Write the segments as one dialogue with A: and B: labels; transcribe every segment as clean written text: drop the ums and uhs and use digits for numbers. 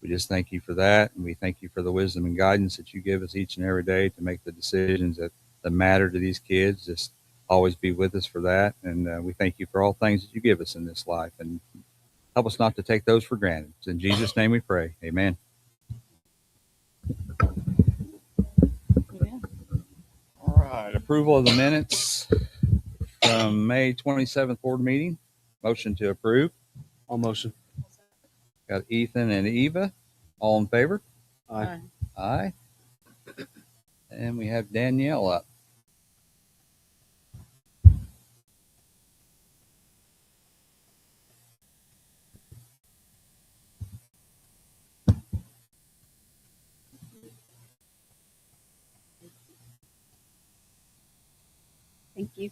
A: We just thank you for that, and we thank you for the wisdom and guidance that you give us each and every day to make the decisions that matter to these kids. Just always be with us for that, and we thank you for all things that you give us in this life, and help us not to take those for granted. It's in Jesus' name we pray. Amen. All right, approval of the minutes from May 27th board meeting. Motion to approve.
B: All motion.
A: Got Ethan and Eva. All in favor?
B: Aye.
A: Aye. And we have Danielle up.
C: Thank you.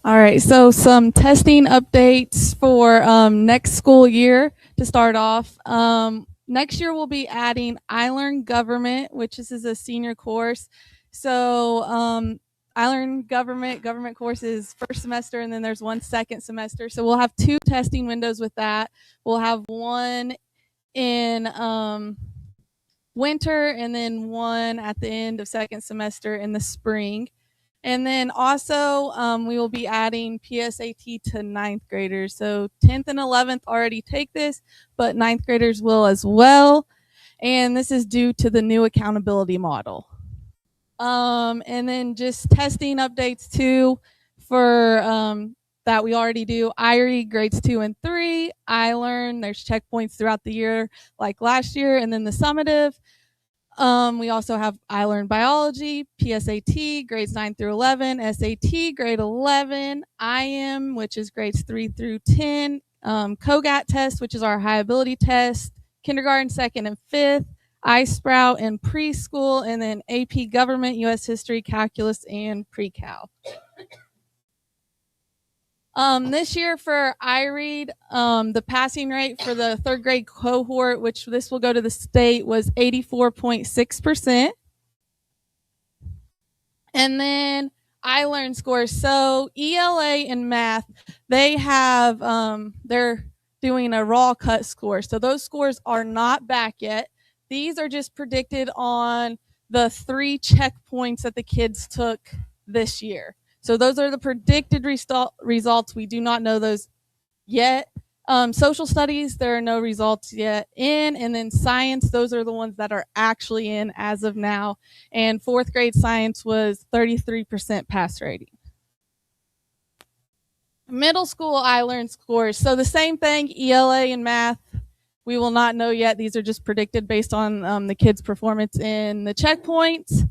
C: All right, so some testing updates for next school year to start off. Next year we'll be adding I Learn Government, which is a senior course. So I Learn Government course is first semester, and then there's one second semester. So we'll have 2 testing windows with that. We'll have one in winter and then one at the end of second semester in the spring. And then also we will be adding PSAT to 9th graders. So 10th and 11th already take this, but 9th graders will as well. And this is due to the new accountability model. And then just testing updates too for that we already do. IRE grades 2 and 3. I Learn, there's checkpoints throughout the year like last year. And then the summative. We also have I Learn Biology, PSAT, grades 9 through 11, SAT, grade 11, IM, which is grades 3 through 10, COGAT test, which is our high ability test, kindergarten, 2nd and 5th, iSprout and preschool, and then AP Government, U.S. History, Calculus, and Pre-Cal. This year for iRead, the passing rate for the 3rd grade cohort, which this will go to the state, was 84.6%. And then I Learn scores. So ELA and math, they have, they're doing a raw cut score. So those scores are not back yet. These are just predicted on the 3 checkpoints that the kids took this year. So those are the predicted results. We do not know those yet. Social studies, there are no results yet in. And then science, those are the ones that are actually in as of now. And 4th grade science was 33% pass rating. Middle school I Learn scores. So the same thing, ELA and math, we will not know yet. These are just predicted based on the kids' performance in the checkpoints.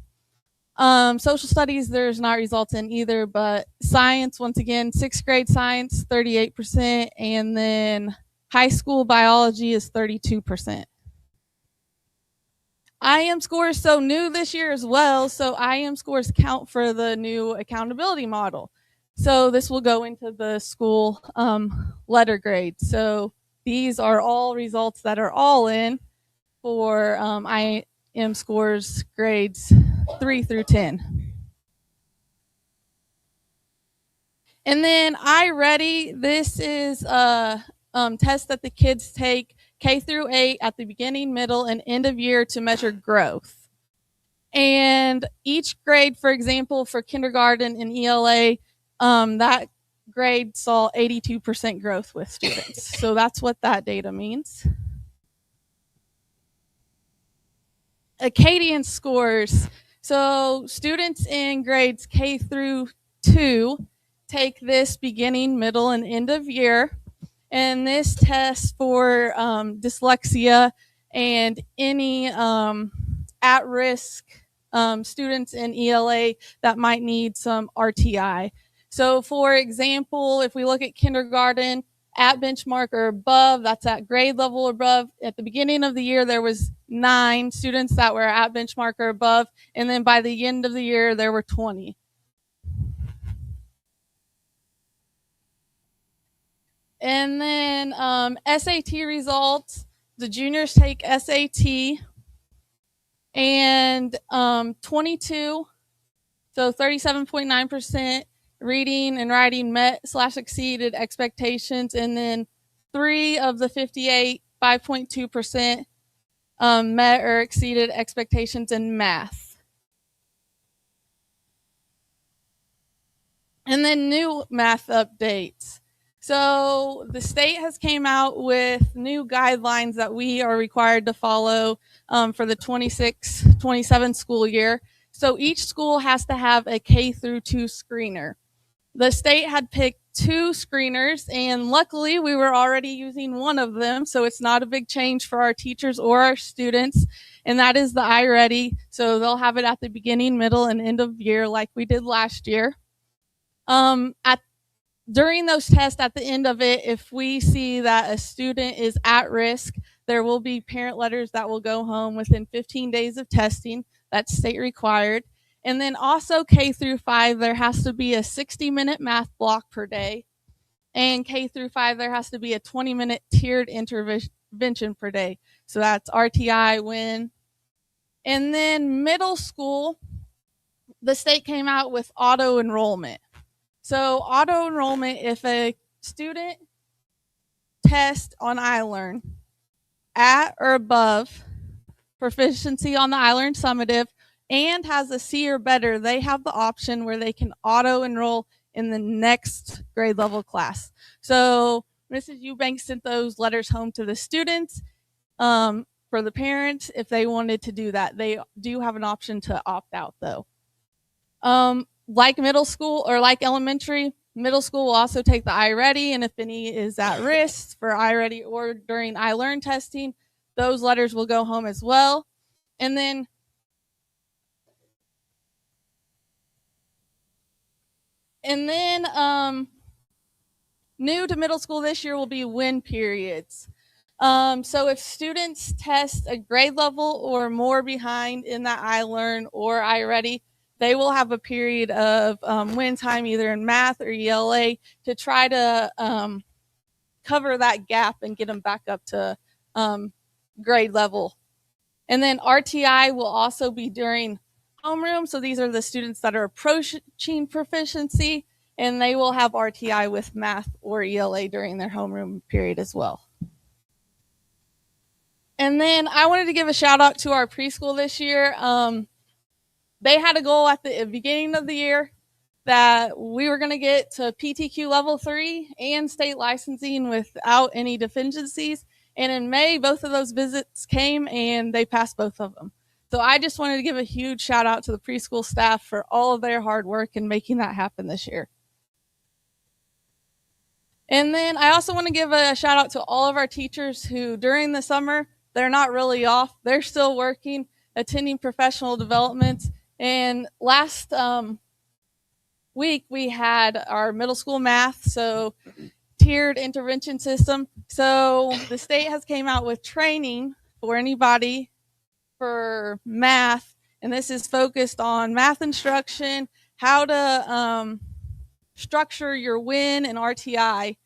C: Social studies, there's not results in either, but science, once again, 6th grade science, 38%, and then high school biology is 32%. IM scores, so new this year as well, so IM scores count for the new accountability model. So this will go into the school letter grade. So these are all results that are all in for IM scores grades 3 through 10. And then iReady, this is a test that the kids take K through 8 at the beginning, middle, and end of year to measure growth. And each grade, for example, for kindergarten and ELA, that grade saw 82% growth with students. So that's what that data means. Acadian scores. So students in grades K through 2 take this beginning, middle, and end of year. And this tests for dyslexia and any at-risk students in ELA that might need some RTI. So for example, if we look at kindergarten, at benchmark or above, that's at grade level or above. At the beginning of the year, there was 9 students that were at benchmark or above, and then by the end of the year, there were 20. And then SAT results, the juniors take SAT, and and 22, so 37.9% reading and writing met/exceeded expectations, and then 3 of the 58, 5.2%, met or exceeded expectations in math. And then new math updates. So the state has came out with new guidelines that we are required to follow for the 26-27 school year. So each school has to have a K through 2 screener. The state had picked 2 screeners, and luckily we were already using one of them, so it's not a big change for our teachers or our students, and that is the iReady. So they'll have it at the beginning, middle, and end of year like we did last year. During those tests, at the end of it, if we see that a student is at risk, there will be parent letters that will go home within 15 days of testing. That's state required. And then also K through 5, there has to be a 60-minute math block per day. And K through 5, there has to be a 20-minute tiered intervention per day. So that's RTI, WIN. And then middle school, the state came out with auto enrollment. So auto enrollment, if a student tests on iLearn at or above proficiency on the iLearn summative and has a C or better, they have the option where they can auto enroll in the next grade level class. So Mrs. Eubanks sent those letters home to the students. For the parents, if they wanted to do that, they do have an option to opt out though. Like middle school or like elementary, middle school will also take the iReady, and if any is at risk for iReady or during iLearn testing, those letters will go home as well. And then new to middle school this year will be WIN periods. So if students test a grade level or more behind in that iLearn or iReady, they will have a period of WIN time either in math or ELA to try to cover that gap and get them back up to grade level. And then RTI will also be during homeroom. So these are the students that are approaching proficiency, and they will have RTI with math or ELA during their homeroom period as well. And then I wanted to give a shout out to our preschool this year. They had a goal at the beginning of the year that we were going to get to PTQ level 3 and state licensing without any deficiencies. And in May, both of those visits came and they passed both of them. So I just wanted to give a huge shout out to the preschool staff for all of their hard work in making that happen this year. And then I also want to give a shout out to all of our teachers who during the summer, they're not really off. They're still working, attending professional developments. And last week we had our middle school math, so tiered intervention system. So the state has came out with training for anybody for math, and this is focused on math instruction, how to structure your WIN and RTI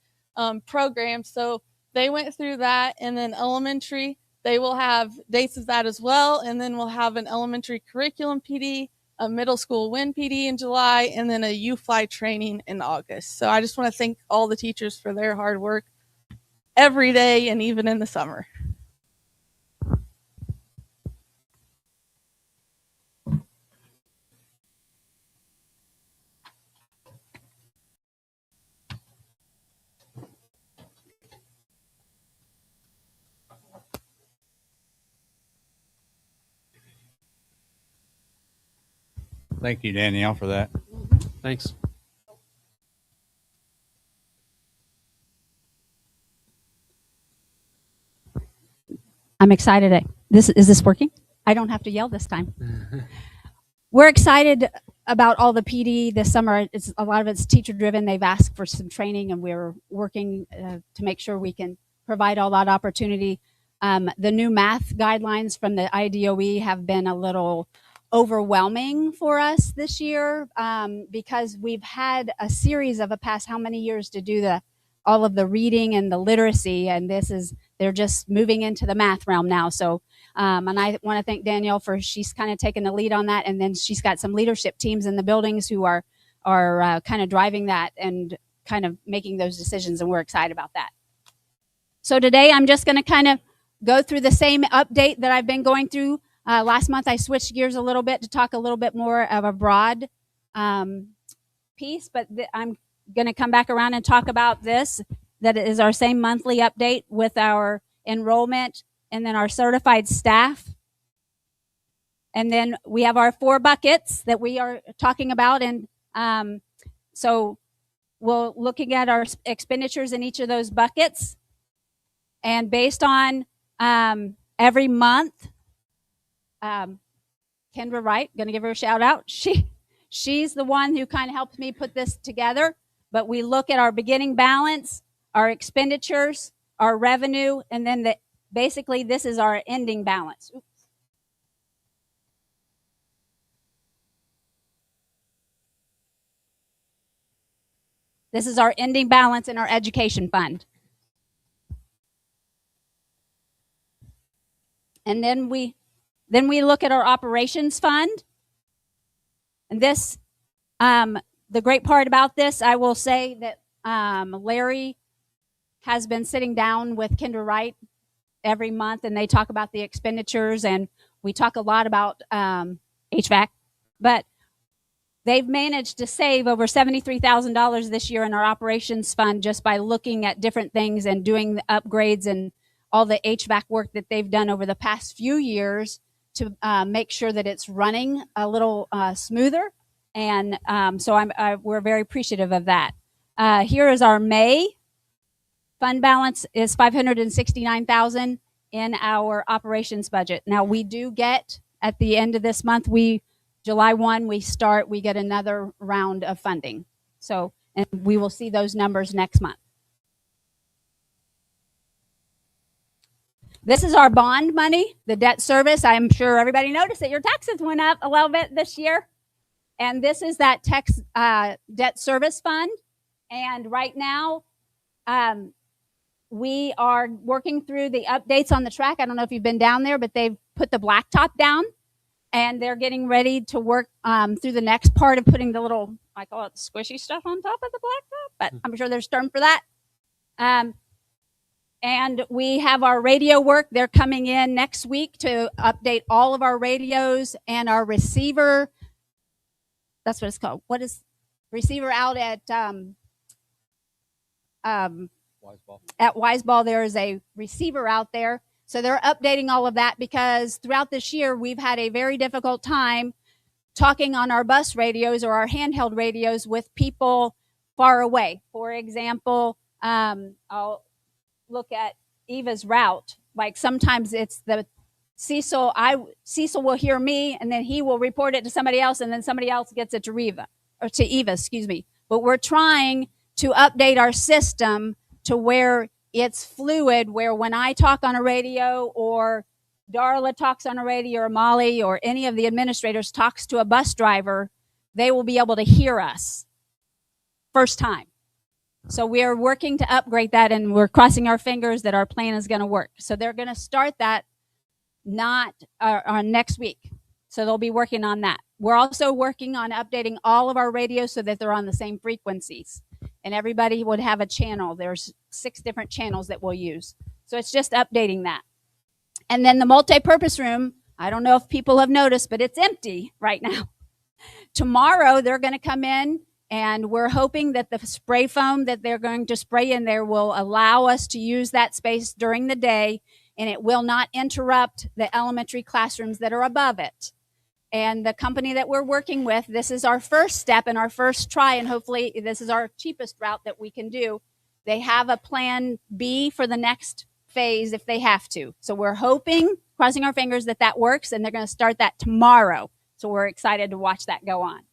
C: programs. So they went through that, and then elementary, they will have dates of that as well, and then we'll have an elementary curriculum PD, a middle school WIN PD in July, and then a UFly training in August. So I just want to thank all the teachers for their hard work every day and even in the summer.
A: Thank you, Danielle, for that.
B: Thanks.
D: I'm excited. Is this working? I don't have to yell this time. We're excited about all the PD this summer. A lot of it's teacher driven. They've asked for some training, and we're working to make sure we can provide all that opportunity. The new math guidelines from the IDOE have been a little overwhelming for us this year because we've had a series of the past how many years to do all of the reading and the literacy, and they're just moving into the math realm now. So And I want to thank Danielle for she's kind of taken the lead on that. And then she's got some leadership teams in the buildings who are kind of driving that and kind of making those decisions. And we're excited about that. So today I'm just going to kind of go through the same update that I've been going through. Last month I switched gears a little bit to talk a little bit more of a broad piece, but I'm going to come back around and talk about this. That is our same monthly update with our enrollment and then our certified staff. And then we have our 4 buckets that we are talking about. And so we're looking at our expenditures in each of those buckets. And based on every month, Kendra Wright, going to give her a shout out. She's the one who kind of helped me put this together. But we look at our beginning balance, our expenditures, our revenue, and then basically this is our ending balance. Oops. This is our ending balance in our education fund. And then we look at our operations fund. And this, the great part about this, I will say that Larry has been sitting down with Kendra Wright every month, and they talk about the expenditures, and we talk a lot about HVAC. But they've managed to save over $73,000 this year in our operations fund just by looking at different things and doing the upgrades and all the HVAC work that they've done over the past few years to make sure that it's running a little smoother. And so we're very appreciative of that. Here is our May fund balance is $569,000 in our operations budget. Now we do get at the end of this month, July 1, we get another round of funding. So, and we will see those numbers next month. This is our bond money, the debt service. I'm sure everybody noticed that your taxes went up a little bit this year. And this is that debt service fund. And right now, we are working through the updates on the track. I don't know if you've been down there, but they've put the blacktop down. And they're getting ready to work through the next part of putting the little, I call it squishy stuff on top of the blacktop, but I'm sure there's a term for that. And we have our radio work. They're coming in next week to update all of our radios and our receiver. That's what it's called. What is receiver out at
A: Wiseball.
D: At Wiseball, there is a receiver out there. So they're updating all of that because throughout this year, we've had a very difficult time talking on our bus radios or our handheld radios with people far away. For example, I'll look at Eva's route. Like sometimes it's the Cecil will hear me and then he will report it to somebody else and then somebody else gets it to Eva, excuse me. But we're trying to update our system to where it's fluid, where when I talk on a radio or Darla talks on a radio or Molly or any of the administrators talks to a bus driver, they will be able to hear us first time. So we are working to upgrade that, and we're crossing our fingers that our plan is going to work. So they're going to start that next week. So they'll be working on that. We're also working on updating all of our radios so that they're on the same frequencies. And everybody would have a channel. There's 6 different channels that we'll use. So it's just updating that. And then the multi-purpose room, I don't know if people have noticed, but it's empty right now. Tomorrow they're going to come in, and we're hoping that the spray foam that they're going to spray in there will allow us to use that space during the day, and it will not interrupt the elementary classrooms that are above it. And the company that we're working with, this is our first step and our first try, and hopefully this is our cheapest route that we can do. They have a plan B for the next phase if they have to. So we're hoping, crossing our fingers, that that works, and they're going to start that tomorrow. So we're excited to watch that go on.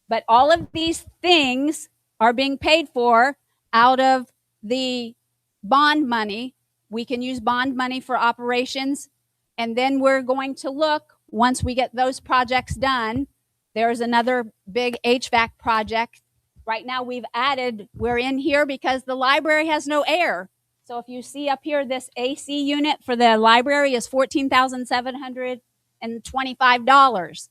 D: But all of these things are being paid for out of the bond money. We can use bond money for operations, and then we're going to look. Once we get those projects done, there's another big HVAC project. Right now we're in here because the library has no air. So if you see up here, this AC unit for the library is $14,725.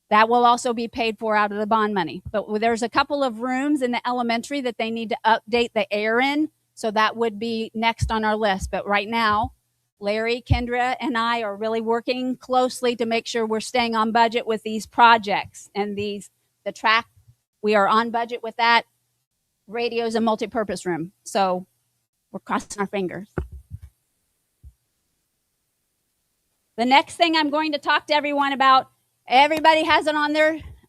D: That will also be paid for out of the bond money. But there's a couple of rooms in the elementary that they need to update the air in. So that would be next on our list. But right now, Larry, Kendra, and I are really working closely to make sure we're staying on budget with these projects and the track. We are on budget with that. Radios and multipurpose room. So we're crossing our fingers. The next thing I'm going to talk to everyone about, everybody has it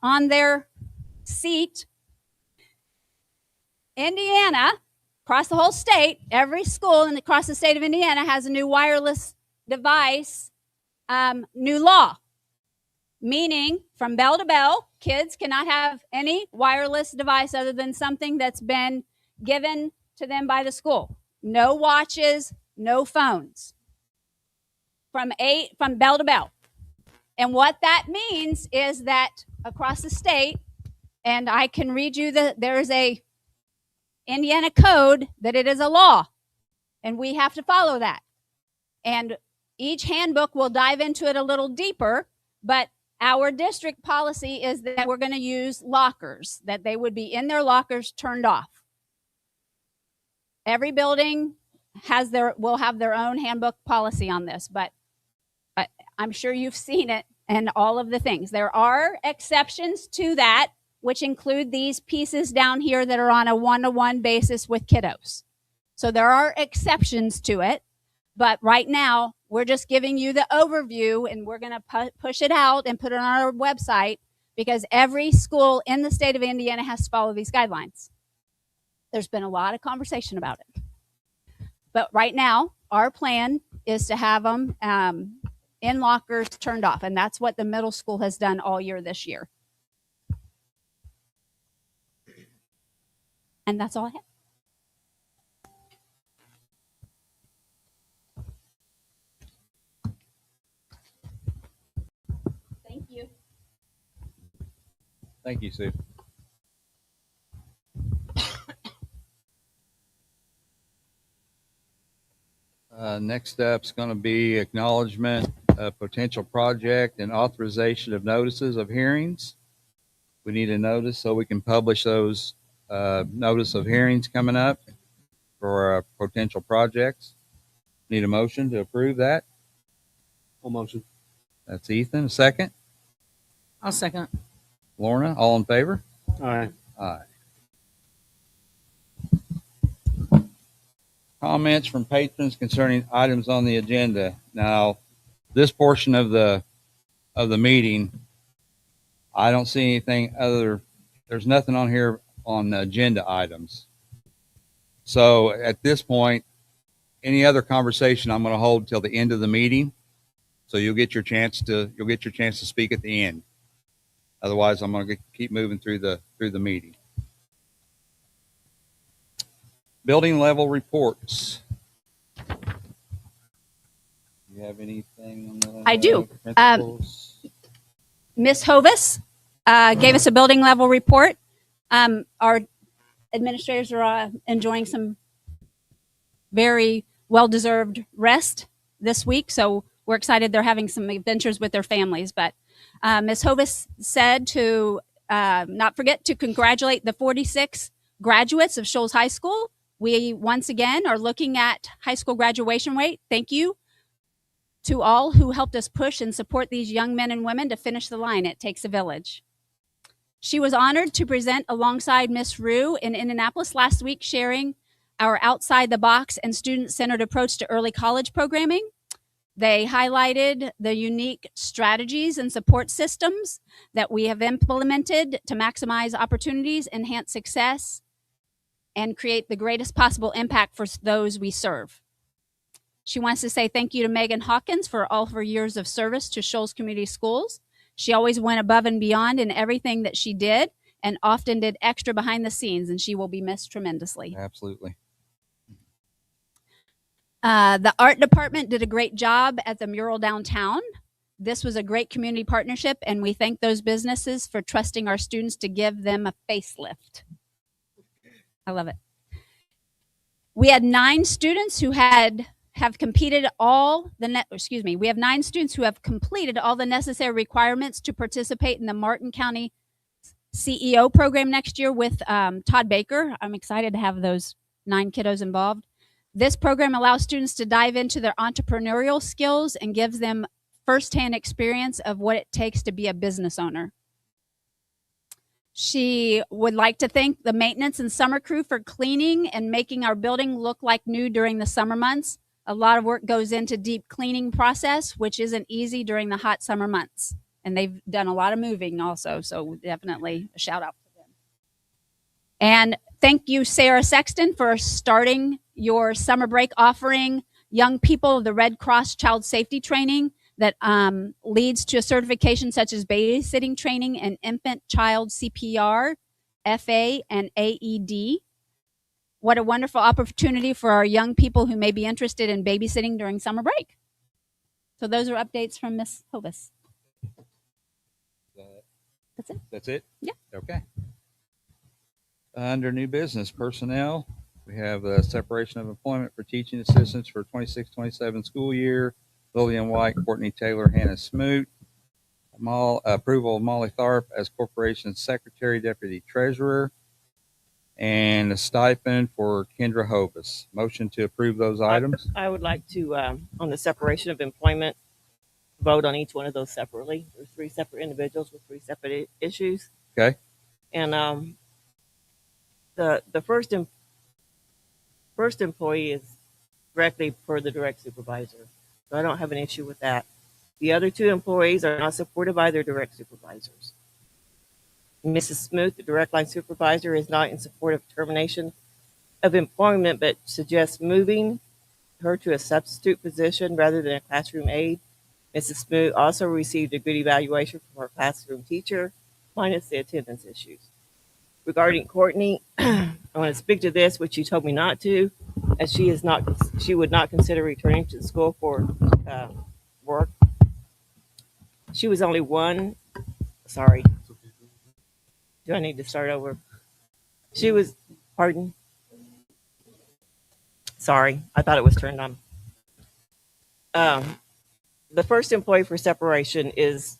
D: on their seat. Indiana, across the whole state, every school across the state of Indiana has a new wireless device, new law, meaning from bell to bell, kids cannot have any wireless device other than something that's been given to them by the school. No watches, no phones. From bell to bell. And what that means is that across the state, and I can read you there is a Indiana code that it is a law, and we have to follow that. And each handbook will dive into it a little deeper, but our district policy is that we're going to use lockers, that they would be in their lockers turned off. Every building will have their own handbook policy on this, but I'm sure you've seen it and all of the things. There are exceptions to that, which include these pieces down here that are on a one-to-one basis with kiddos. So there are exceptions to it, but right now we're just giving you the overview, and we're going to push it out and put it on our website because every school in the state of Indiana has to follow these guidelines. There's been a lot of conversation about it. But right now, our plan is to have them in lockers turned off, and that's what the middle school has done all year this year. And that's all I have. Thank you.
A: Thank you, Sue. Next up is going to be acknowledgement of potential project and authorization of notices of hearings. We need a notice so we can publish those notice of hearings coming up for potential projects. Need a motion to approve that?
B: Full motion.
A: That's Ethan. A second?
E: I'll second.
A: Lorna, all in favor?
B: Aye.
A: Aye. Comments from patrons concerning items on the agenda. Now, this portion of the meeting, I don't see anything there's nothing on here on the agenda items. So at this point, any other conversation I'm going to hold till the end of the meeting. So you'll get your chance to speak at the end. Otherwise, I'm going to keep moving through the meeting. Building level reports. Do you have anything on that?
D: I do.
A: Principals?
D: Ms. Hovis gave us a building level report. Our administrators are enjoying some very well-deserved rest this week, so we're excited they're having some adventures with their families. But Ms. Hovis said to not forget to congratulate the 46 graduates of Shoals High School. We once again are looking at high school graduation rate. Thank you to all who helped us push and support these young men and women to finish the line. It takes a village. She was honored to present alongside Miss Rue in Indianapolis last week, sharing our outside the box and student-centered approach to early college programming. They highlighted the unique strategies and support systems that we have implemented to maximize opportunities, enhance success, and create the greatest possible impact for those we serve. She wants to say thank you to Megan Hawkins for all of her years of service to Shoals Community Schools. She always went above and beyond in everything that she did and often did extra behind the scenes, and she will be missed tremendously.
A: Absolutely.
D: The art department did a great job at the mural downtown. This was a great community partnership, and we thank those businesses for trusting our students to give them a facelift. I love it. We had 9 students who have completed all the we have 9 students who have completed all the necessary requirements to participate in the Martin County CEO program next year with Todd Baker. I'm excited to have those 9 kiddos involved. This program allows students to dive into their entrepreneurial skills and gives them firsthand experience of what it takes to be a business owner. She would like to thank the maintenance and summer crew for cleaning and making our building look like new during the summer months. A lot of work goes into deep cleaning process, which isn't easy during the hot summer months. And they've done a lot of moving also, so definitely a shout out to them. And thank you, Sarah Sexton, for starting your summer break offering young people the Red Cross Child Safety Training that leads to a certification such as babysitting training and infant child CPR, FA, and AED. What a wonderful opportunity for our young people who may be interested in babysitting during summer break. So those are updates from Ms. Hovis. That's it.
A: That's it?
D: Yeah.
A: Okay. Under new business, personnel, we have a separation of employment for teaching assistants for 26-27 school year. Lillian White, Courtney Taylor, Hannah Smoot. Approval of Molly Tharp as corporation secretary, deputy treasurer, and a stipend for Kendra Hovis. Motion to approve those items.
F: I would like to, on the separation of employment, vote on each one of those separately. There's 3 separate individuals with 3 separate issues.
A: Okay.
F: And the first employee is directly for the direct supervisor, so I don't have an issue with that. The other 2 employees are not supported by their direct supervisors. Mrs. Smoot, the direct line supervisor, is not in support of termination of employment, but suggests moving her to a substitute position rather than a classroom aide. Mrs. Smoot also received a good evaluation from her classroom teacher, minus the attendance issues. Regarding Courtney, I want to speak to this, which she told me not to, as she would not consider returning to school for work. She was only one. Sorry. Do I need to start over? She was, pardon? Sorry, I thought it was turned on. The first employee for separation is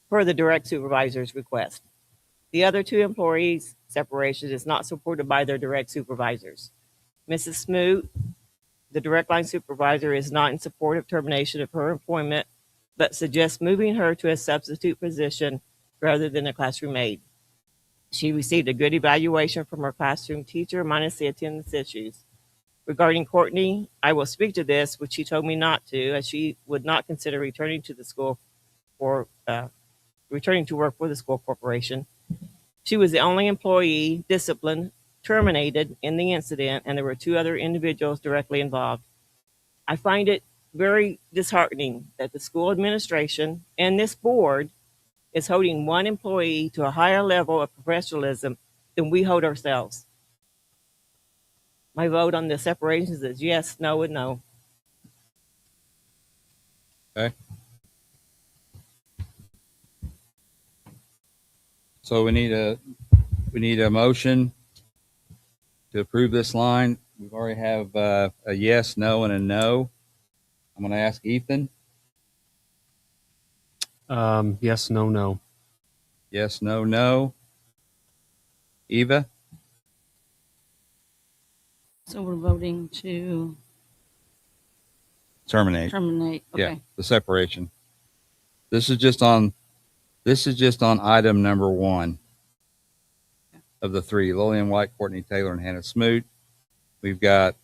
F: per the direct supervisor's request. The other 2 employees' separation is not supported by their direct supervisors. Mrs. Smoot, the direct line supervisor, is not in support of termination of her employment, but suggests moving her to a substitute position rather than a classroom aide. She received a good evaluation from her classroom teacher, minus the attendance issues. Regarding Courtney, I will speak to this, which she told me not to, as she would not consider returning to the school for returning to work for the school corporation. She was the only employee disciplined, terminated in the incident, and there were 2 other individuals directly involved. I find it very disheartening that the school administration and this board is holding one employee to a higher level of professionalism than we hold ourselves. My vote on the separations is yes, no, and no.
A: Okay. So we need a motion to approve this line. We already have a yes, no, and a no. I'm going to ask Ethan.
B: Yes, no, no.
A: Yes, no, no. Eva?
E: So we're voting to
A: Terminate.
E: terminate. Okay.
A: Yeah, the separation. This is just on item number 1 of the 3. Lillian White, Courtney Taylor, and Hannah Smoot. We've got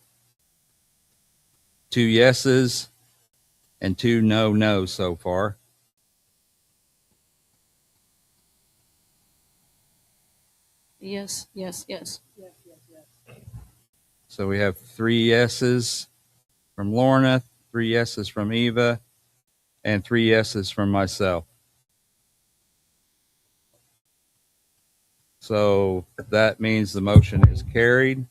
A: 2 yeses and 2 no-nos so far.
E: Yes, yes, yes.
A: So we have 3 yeses from Lorna, 3 yeses from Eva, and 3 yeses from myself. So that means the motion is carried.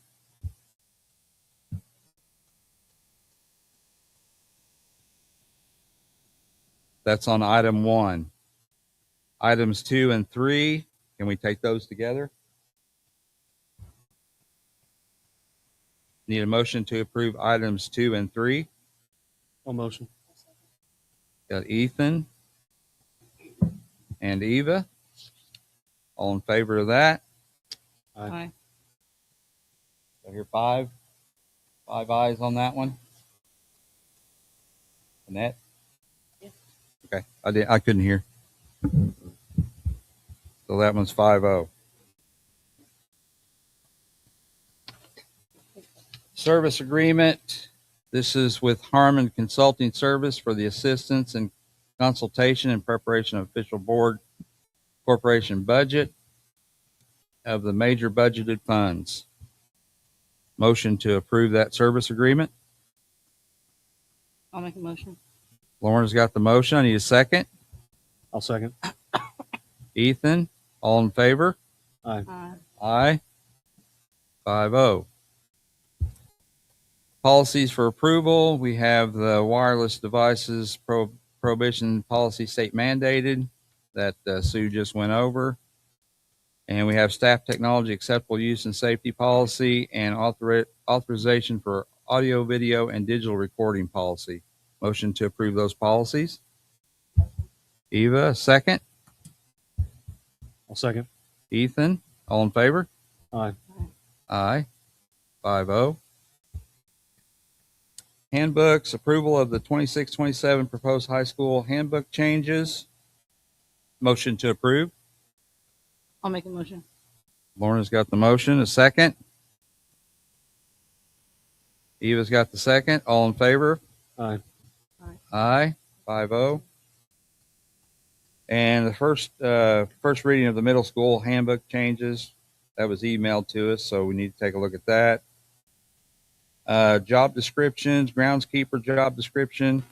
A: That's on item 1. Items 2 and 3, can we take those together? Need a motion to approve items 2 and 3.
B: All motion.
A: Got Ethan and Eva. All in favor of that?
E: Aye.
A: I hear five ayes on that one. Annette?
E: Yes.
A: Okay, I couldn't hear. So that one's 5-0. Service agreement. This is with Harmon Consulting Service for the assistance and consultation and preparation of official board corporation budget of the major budgeted funds. Motion to approve that service agreement.
E: I'll make a motion.
A: Lauren's got the motion. I need a second.
B: I'll second.
A: Ethan, all in favor?
B: Aye.
E: Aye.
A: Aye. 5-0. Policies for approval. We have the wireless devices prohibition policy state mandated that Sue just went over. And we have staff technology acceptable use and safety policy and authorization for audio, video, and digital recording policy. Motion to approve those policies. Eva, second.
B: I'll second.
A: Ethan, all in favor?
B: Aye.
A: Aye. 5-0. Handbooks, approval of the 26-27 proposed high school handbook changes. Motion to approve.
E: I'll make a motion.
A: Lorna's got the motion. A second. Eva's got the second. All in favor?
B: Aye.
A: Aye. 5-0. And the first reading of the middle school handbook changes, that was emailed to us, so we need to take a look at that. Job descriptions, groundskeeper job description.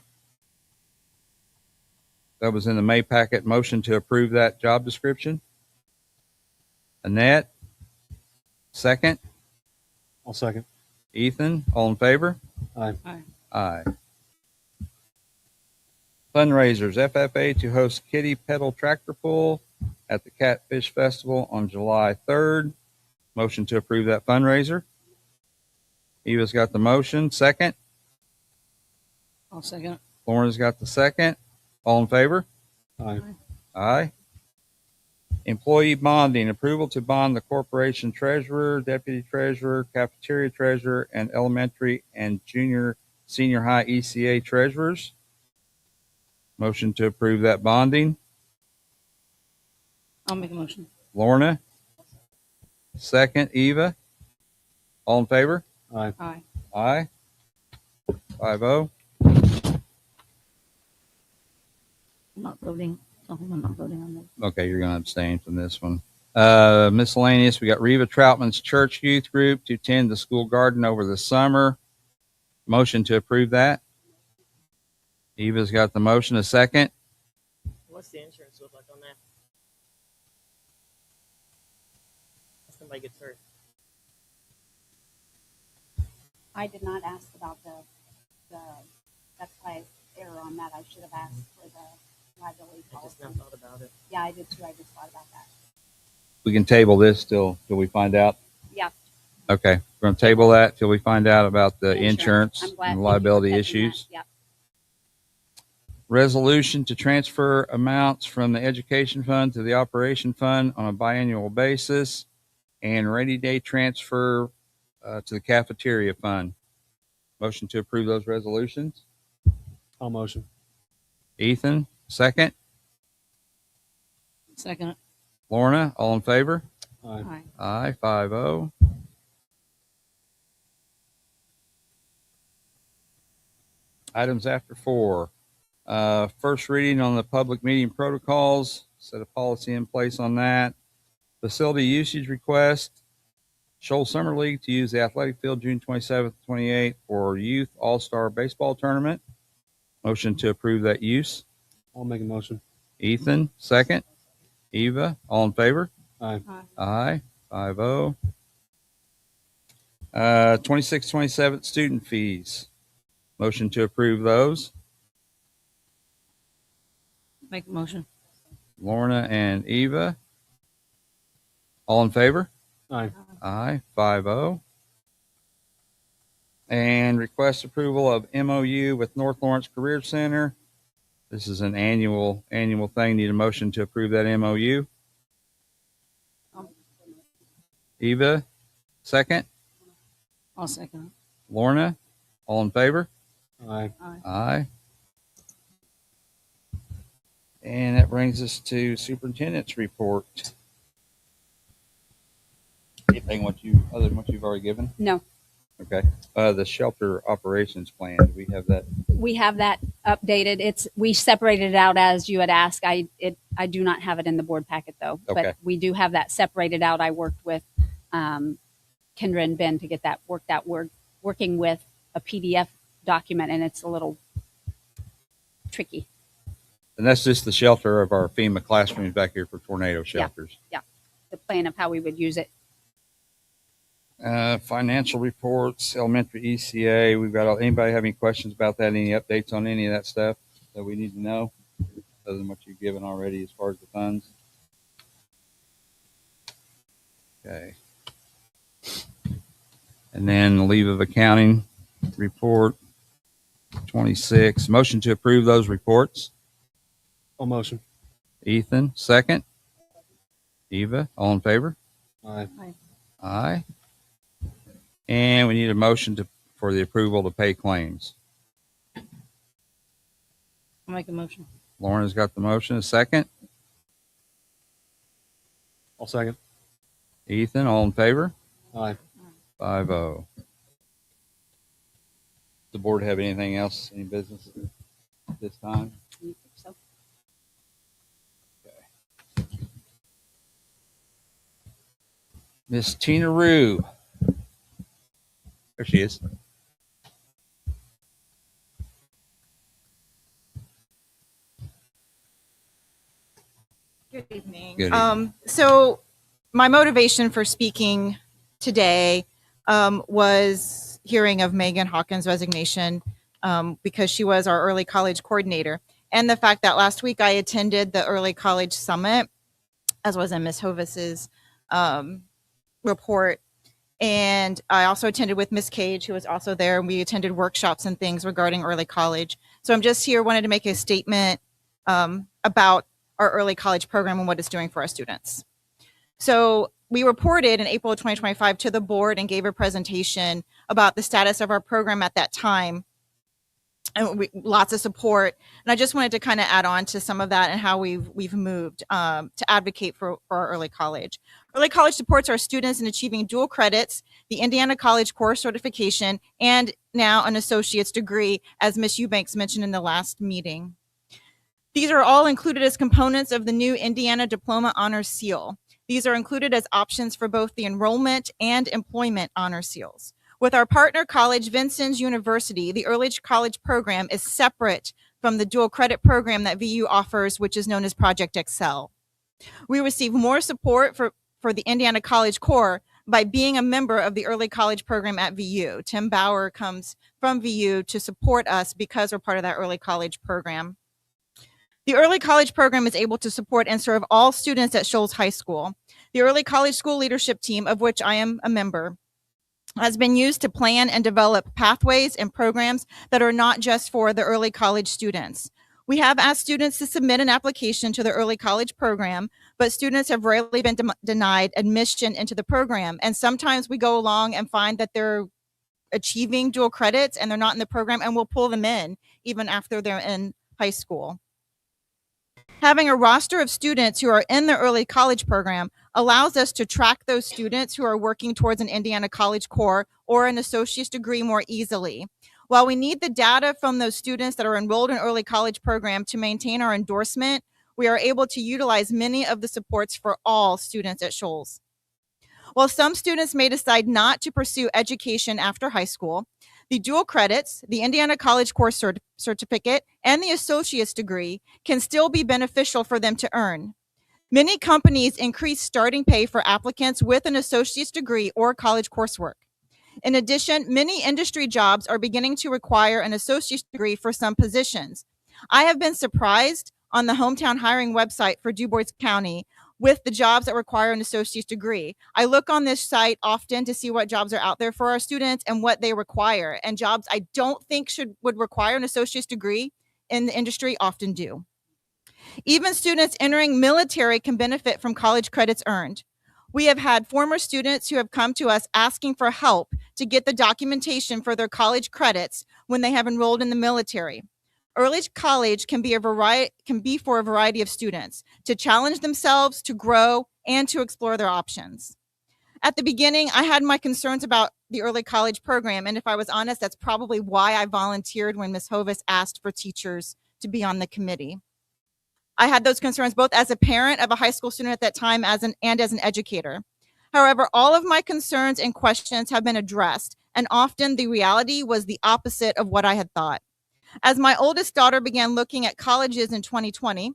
A: That was in the May packet. Motion to approve that job description. Annette, second.
B: I'll second.
A: Ethan, all in favor?
B: Aye.
E: Aye.
A: Aye. Fundraisers, FFA to host Kitty Pedal Tractor Pull at the Catfish Festival on July 3rd. Motion to approve that fundraiser. Eva's got the motion. Second.
E: I'll second it.
A: Lauren's got the second. All in favor?
B: Aye.
A: Aye. Employee bonding, approval to bond the corporation treasurer, deputy treasurer, cafeteria treasurer, and elementary and senior high ECA treasurers. Motion to approve that bonding.
E: I'll make a motion.
A: Lorna. Second, Eva. All in favor?
B: Aye.
E: Aye.
A: Aye. 5-0.
E: I'm not voting. I'm not voting on this.
A: Okay, you're going to abstain from this one. Miscellaneous, we got Reva Troutman's church youth group to attend the school garden over the summer. Motion to approve that. Eva's got the motion. A second.
F: What's the insurance look like on that? If somebody gets hurt.
D: I did not ask about the that's why error on that. I should have asked for the liability
F: I just
D: policy.
F: now thought about it.
D: Yeah, I did too. I just thought about that.
A: We can table this till we find out.
D: Yeah.
A: Okay, we're going to table that till we find out about the
D: I'm
A: insurance
D: glad
A: and
D: thank you for
A: liability
D: catching
A: issues.
D: that. Yep.
A: Resolution to transfer amounts from the education fund to the operation fund on a biannual basis, and rainy day transfer to the cafeteria fund. Motion to approve those resolutions.
B: I'll motion.
A: Ethan, second.
E: Second it.
A: Lorna, all in favor?
B: Aye.
E: Aye.
A: Aye, 5-0. Items after 4. First reading on the public meeting protocols. Set a policy in place on that. Facility usage request. Shoals Summer League to use the athletic field June 27th, 28th for youth all-star baseball tournament. Motion to approve that use.
B: I'll make a motion.
A: Ethan, second. Eva, all in favor?
B: Aye.
A: Aye, 5-0. 26-27 student fees. Motion to approve those.
E: Make a motion.
A: Lorna and Eva. All in favor?
B: Aye.
A: Aye, 5-0. And request approval of MOU with North Lawrence Career Center. This is an annual thing. Need a motion to approve that MOU. Eva, second.
E: I'll second
A: Lorna, all in favor?
B: Aye.
E: it. Aye.
A: Aye. And that brings us to superintendent's report. Anything other than what you've already given?
D: No,
A: Okay. The shelter operations plan, do we have that?
D: we have that updated. We separated it out as you had asked. I do not have it in the board packet though,
A: Okay.
D: but we do have that separated out. I worked with Kendra and Ben to get that worked out. We're working with a PDF document and it's a little tricky.
A: And that's just the shelter of our FEMA classrooms back here for tornado shelters.
D: The plan of how we would use it.
A: Financial reports, elementary ECA. We've got anybody have any questions about that? Any updates on any of that stuff that we need to know other than what you've given already as far as the funds? Okay. And then the leave of accounting report 26. Motion to approve those reports.
B: I'll motion.
A: Ethan, second. Eva, all in favor?
B: Aye.
A: Aye. And we need a motion for the approval to pay claims.
E: I'll make a motion.
A: Lauren's got the motion. A second.
B: I'll second.
A: Ethan, all in favor?
B: Aye.
A: 5-0. The board have anything else, any business at this time?
D: So
A: Miss Tina Rue. There she is.
G: Good evening.
A: Good evening.
G: So my motivation for speaking today was hearing of Megan Hawkins' resignation because she was our early college coordinator. And the fact that last week I attended the early college summit, as was in Ms. Hovis's report. And I also attended with Ms. Cage, who was also there, and we attended workshops and things regarding early college. So I'm just here, wanted to make a statement about our early college program and what it's doing for our students. So we reported in April of 2025 to the board and gave a presentation about the status of our program at that time. And lots of support. And I just wanted to kind of add on to some of that and how we've moved to advocate for our early college. Early college supports our students in achieving dual credits, the Indiana College Core Certification, and now an associate's degree, as Ms. Eubanks mentioned in the last meeting. These are all included as components of the new Indiana Diploma Honor Seal. These are included as options for both the enrollment and employment honor seals. With our partner college, Vincennes University, the early college program is separate from the dual credit program that VU offers, which is known as Project Excel. We receive more support for the Indiana College Core by being a member of the early college program at VU. Tim Bauer comes from VU to support us because we're part of that early college program. The early college program is able to support and serve all students at Shoals High School. The early college school leadership team, of which I am a member, has been used to plan and develop pathways and programs that are not just for the early college students. We have asked students to submit an application to the early college program, but students have rarely been denied admission into the program. And sometimes we go along and find that they're achieving dual credits and they're not in the program, and we'll pull them in even after they're in high school. Having a roster of students who are in the early college program allows us to track those students who are working towards an Indiana College Core or an associate's degree more easily. While we need the data from those students that are enrolled in early college program to maintain our endorsement, we are able to utilize many of the supports for all students at Shoals. While some students may decide not to pursue education after high school, the dual credits, the Indiana College Core Certificate, and the associate's degree can still be beneficial for them to earn. Many companies increase starting pay for applicants with an associate's degree or college coursework. In addition, many industry jobs are beginning to require an associate's degree for some positions. I have been surprised on the hometown hiring website for DuBois County with the jobs that require an associate's degree. I look on this site often to see what jobs are out there for our students and what they require. And jobs I don't think would require an associate's degree in the industry often do. Even students entering military can benefit from college credits earned. We have had former students who have come to us asking for help to get the documentation for their college credits when they have enrolled in the military. Early college can be for a variety of students to challenge themselves, to grow, and to explore their options. At the beginning, I had my concerns about the early college program, and if I was honest, that's probably why I volunteered when Ms. Hovis asked for teachers to be on the committee. I had those concerns both as a parent of a high school student at that time and as an educator. However, all of my concerns and questions have been addressed, and often the reality was the opposite of what I had thought. As my oldest daughter began looking at colleges in 2020,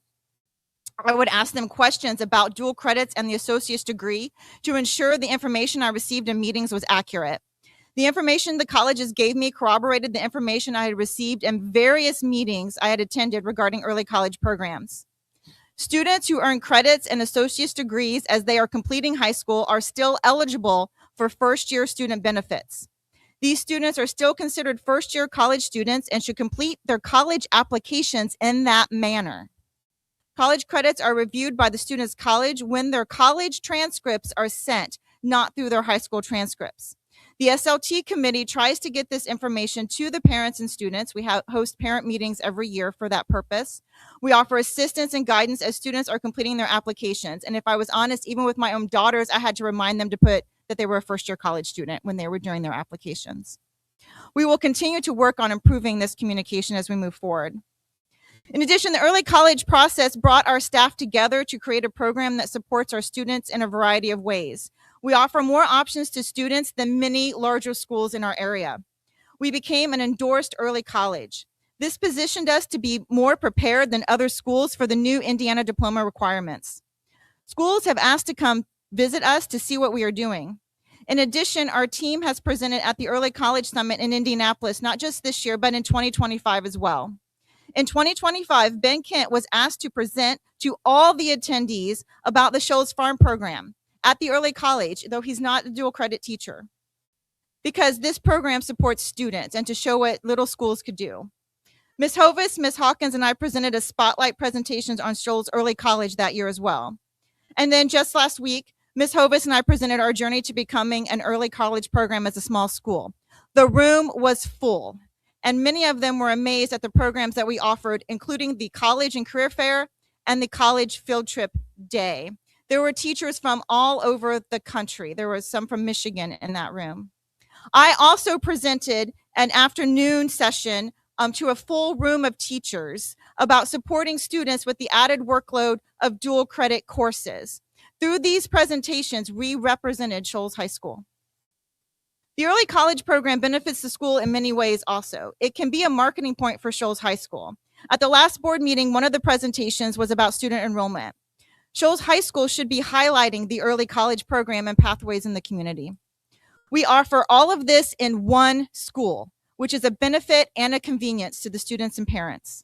G: I would ask them questions about dual credits and the associate's degree to ensure the information I received in meetings was accurate. The information the colleges gave me corroborated the information I had received in various meetings I had attended regarding early college programs. Students who earn credits and associate's degrees as they are completing high school are still eligible for first-year student benefits. These students are still considered first-year college students and should complete their college applications in that manner. College credits are reviewed by the student's college when their college transcripts are sent, not through their high school transcripts. The SLT committee tries to get this information to the parents and students. We host parent meetings every year for that purpose. We offer assistance and guidance as students are completing their applications. And if I was honest, even with my own daughters, I had to remind them to put that they were a first-year college student when they were doing their applications. We will continue to work on improving this communication as we move forward. In addition, the early college process brought our staff together to create a program that supports our students in a variety of ways. We offer more options to students than many larger schools in our area. We became an endorsed early college. This positioned us to be more prepared than other schools for the new Indiana diploma requirements. Schools have asked to come visit us to see what we are doing. In addition, our team has presented at the Early College Summit in Indianapolis, not just this year, but in 2025 as well. In 2025, Ben Kent was asked to present to all the attendees about the Shoals Farm program at the early college, though he's not a dual credit teacher, because this program supports students and to show what little schools could do. Ms. Hovis, Ms. Hawkins, and I presented a spotlight presentations on Shoals Early College that year as well. And then just last week, Ms. Hovis and I presented our journey to becoming an early college program as a small school. The room was full, and many of them were amazed at the programs that we offered, including the College and Career Fair and the College Field Trip Day. There were teachers from all over the country. There was some from Michigan in that room. I also presented an afternoon session to a full room of teachers about supporting students with the added workload of dual credit courses. Through these presentations, we represented Shoals High School. The early college program benefits the school in many ways also. It can be a marketing point for Shoals High School. At the last board meeting, one of the presentations was about student enrollment. Shoals High School should be highlighting the early college program and pathways in the community. We offer all of this in one school, which is a benefit and a convenience to the students and parents.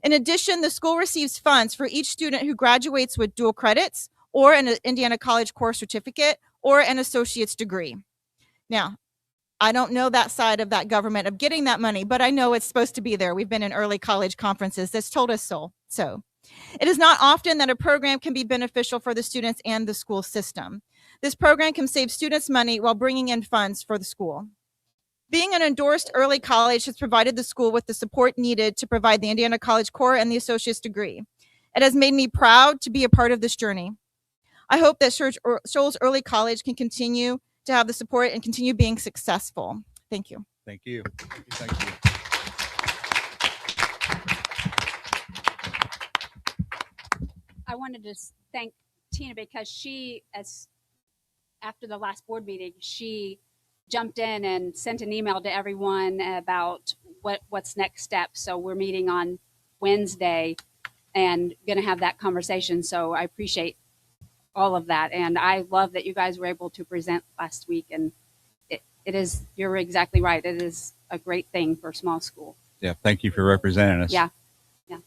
G: In addition, the school receives funds for each student who graduates with dual credits or an Indiana College Core Certificate or an associate's degree. Now, I don't know that side of that government of getting that money, but I know it's supposed to be there. We've been in early college conferences that's told us so. It is not often that a program can be beneficial for the students and the school system. This program can save students money while bringing in funds for the school. Being an endorsed early college has provided the school with the support needed to provide the Indiana College Core and the associate's degree. It has made me proud to be a part of this journey. I hope that Shoals Early College can continue to have the support and continue being successful. Thank you.
A: Thank you. Thank you.
D: I wanted to thank Tina because after the last board meeting, she jumped in and sent an email to everyone about what's next step. So we're meeting on Wednesday and going to have that conversation. So I appreciate all of that. And I love that you guys were able to present last week. And you're exactly right. It is a great thing for a small school.
A: Yeah. Thank you for representing us.
D: Yeah.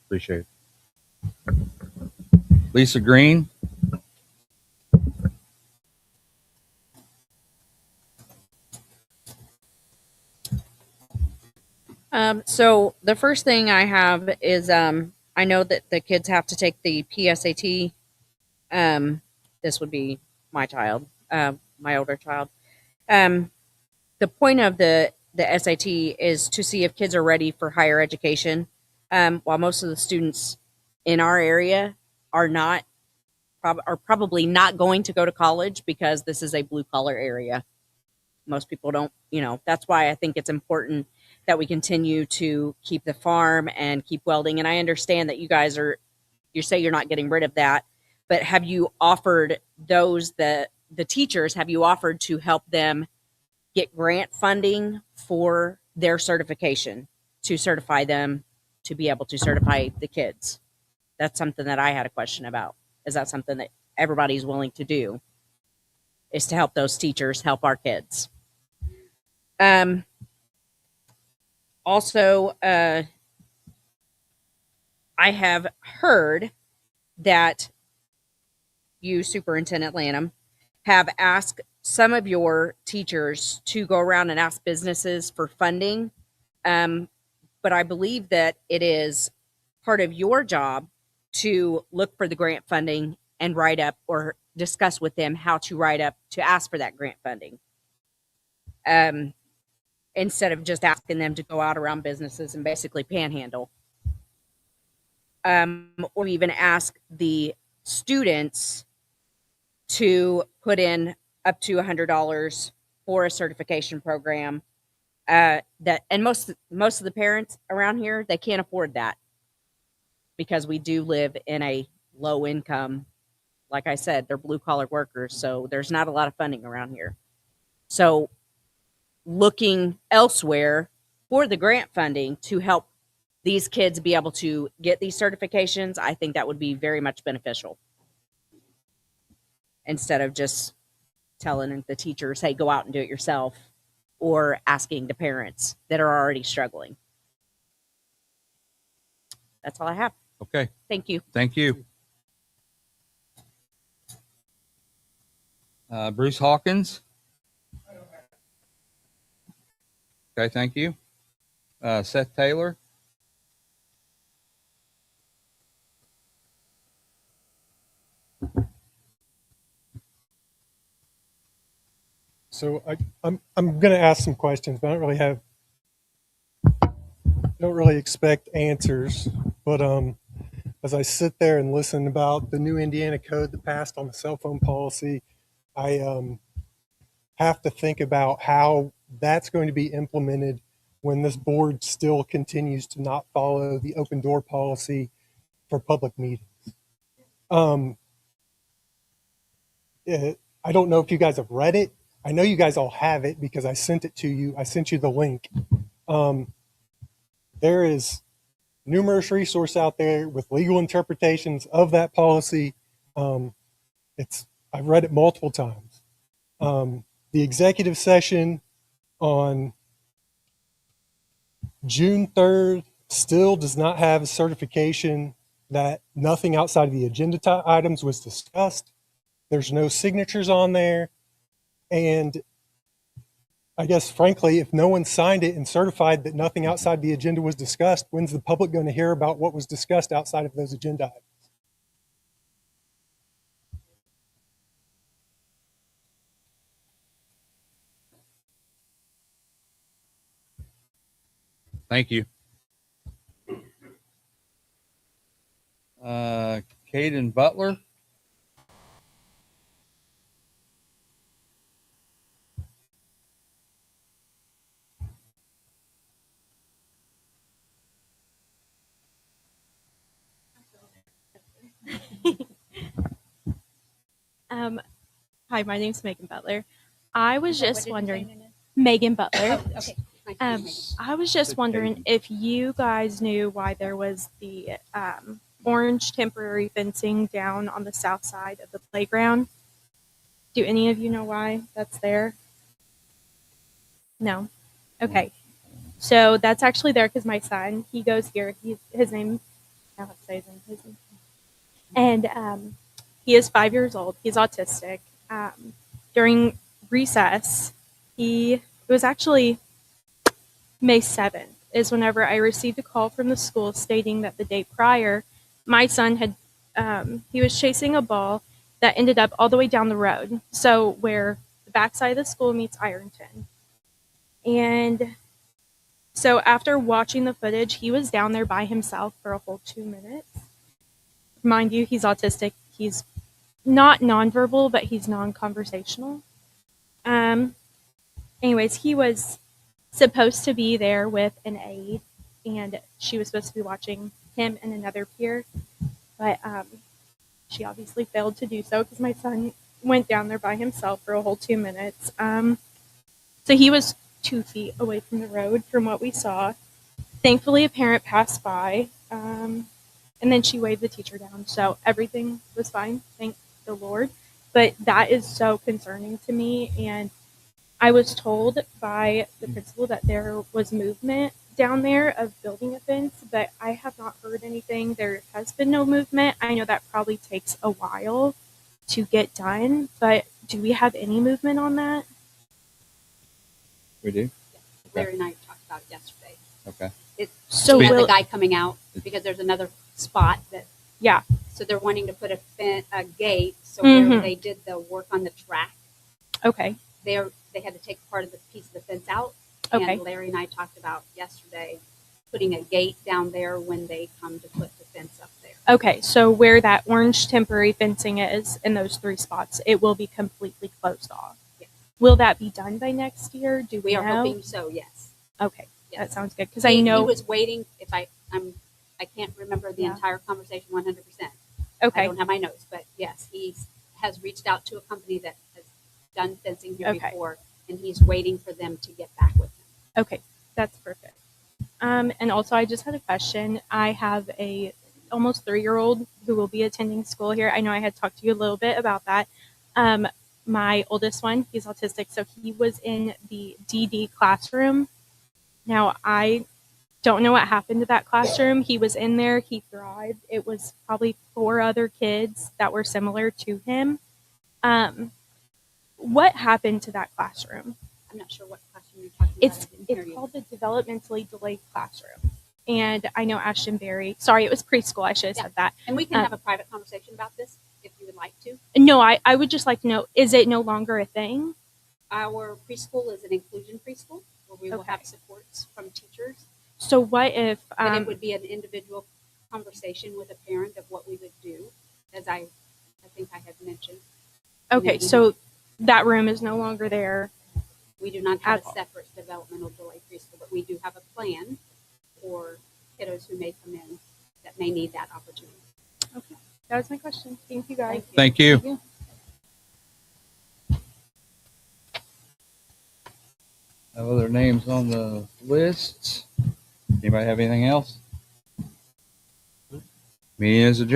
A: Appreciate it. Lisa Green.
E: So the first thing I have is I know that the kids have to take the PSAT. This would be my child, my older child. The point of the SAT is to see if kids are ready for higher education. While most of the students in our area are not, are probably not going to go to college because this is a blue collar area. Most people don't, that's why I think it's important that we continue to keep the farm and keep welding. And I understand that you guys you say you're not getting rid of that, but have you offered those, the teachers, have you offered to help them get grant funding for their certification to certify them to be able to certify the kids? That's something that I had a question about. Is that something that everybody's willing to do, is to help those teachers help our kids? Also, I have heard that you, Superintendent Lanham, have asked some of your teachers to go around and ask businesses for funding. But I believe that it is part of your job to look for the grant funding and write up or discuss with them how to write up to ask for that grant funding. Instead of just asking them to go out around businesses and basically panhandle. Or even ask the students to put in up to $100 for a certification program. And most of the parents around here, they can't afford that because we do live in a low income. Like I said, they're blue collar workers, so there's not a lot of funding around here. So looking elsewhere for the grant funding to help these kids be able to get these certifications, I think that would be very much beneficial. Instead of just telling the teachers, hey, go out and do it yourself, or asking the parents that are already struggling. That's all I have.
A: Okay.
E: Thank you.
A: Thank you. Bruce Hawkins. Okay, thank you. Seth Taylor.
H: So I'm going to ask some questions, but I don't really expect answers. But as I sit there and listen about the new Indiana code that passed on the cell phone policy, I have to think about how that's going to be implemented when this board still continues to not follow the open door policy for public meetings. I don't know if you guys have read it. I know you guys all have it because I sent it to you. I sent you the link. There is numerous resources out there with legal interpretations of that policy. I've read it multiple times. The executive session on June 3rd still does not have a certification that nothing outside of the agenda items was discussed. There's no signatures on there. And I guess, frankly, if no one signed it and certified that nothing outside the agenda was discussed, when's the public going to hear about what was discussed outside of those agenda items?
A: Thank you. Caden Butler.
I: Hi, my name's Megan Butler. I was just wondering, Megan Butler.
D: Oh, okay.
I: I was just wondering if you guys knew why there was the orange temporary fencing down on the south side of the playground. Do any of you know why that's there? No? Okay. So that's actually there because my son, he goes here. His name, I don't have to say his name. And he is 5 years old. He's autistic. During recess, it was actually May 7th. is whenever I received a call from the school stating that the day prior, my son had he was chasing a ball that ended up all the way down the road, so where the backside of the school meets Ironton. And so after watching the footage, he was down there by himself for a whole 2 minutes. Mind you, he's autistic. He's not nonverbal, but he's non-conversational. Anyways, he was supposed to be there with an aide, and she was supposed to be watching him and another peer, but she obviously failed to do so because my son went down there by himself for a whole 2 minutes. So he was 2 feet away from the road from what we saw. Thankfully, a parent passed by, and then she waved the teacher down, so everything was fine, thank the Lord. But that is so concerning to me, and I was told by the principal that there was movement down there of building a fence, but I have not heard anything. There has been no movement. I know that probably takes a while to get done, but do we have any movement on that?
A: We do?
D: Larry and I talked about it yesterday.
A: Okay.
I: So
D: We have
I: will-
D: the guy coming out because there's another spot that.
I: Yeah.
D: So they're wanting to put a gate. So
I: Mhm.
D: where they did the work on the track,
I: Okay.
D: they had to take part of the piece of the fence out.
I: Okay.
D: And Larry and I talked about yesterday putting a gate down there when they come to put the fence up there.
I: Okay, so where that orange temporary fencing is in those 3 spots, it will be completely closed off.
D: Yes.
I: Will that be done by next year? Do we
D: We are
I: know?
D: hoping so. Yes.
I: Okay,
D: Yes.
I: that sounds good because I
D: He
I: know.
D: was waiting. If I can't remember the
I: Yeah.
D: entire conversation 100%. I
I: Okay,
D: don't have my notes, but yes, he has reached out to a company that has done fencing here
I: Okay.
D: before, and he's waiting for them to get back with him.
I: okay, that's perfect. And also, I just had a question. I have a almost 3-year-old who will be attending school here. I know I had talked to you a little bit about that. My oldest one, he's autistic, so he was in the DD classroom. Now, I don't know what happened to that classroom. He was in there, he thrived. It was probably 4 other kids that were similar to him. What happened to that classroom?
D: I'm not sure what classroom you're talking
I: It's
D: about. I didn't hear
I: it's
D: you.
I: called the developmentally delayed classroom. And I know Ashton Berry. Sorry, it was preschool. I should have
D: Yeah.
I: said that.
D: And we can have a private conversation about this if you would like to.
I: No, I would just like to know: is it no longer a thing?
D: Our preschool is an inclusion preschool where we will
I: Okay.
D: have supports from teachers.
I: So what if?
D: And it would be an individual conversation with a parent of what we would do, as I think I had mentioned.
I: Okay, so that room is no longer there.
D: We do not have
I: At
D: a
I: all.
D: separate developmental delay preschool, but we do have a plan for kiddos who may come in that may need that opportunity.
I: Okay, that was my question. Thank you, guys.
A: Thank you. No other names on the list. Anybody have anything else? Meeting is adjourned.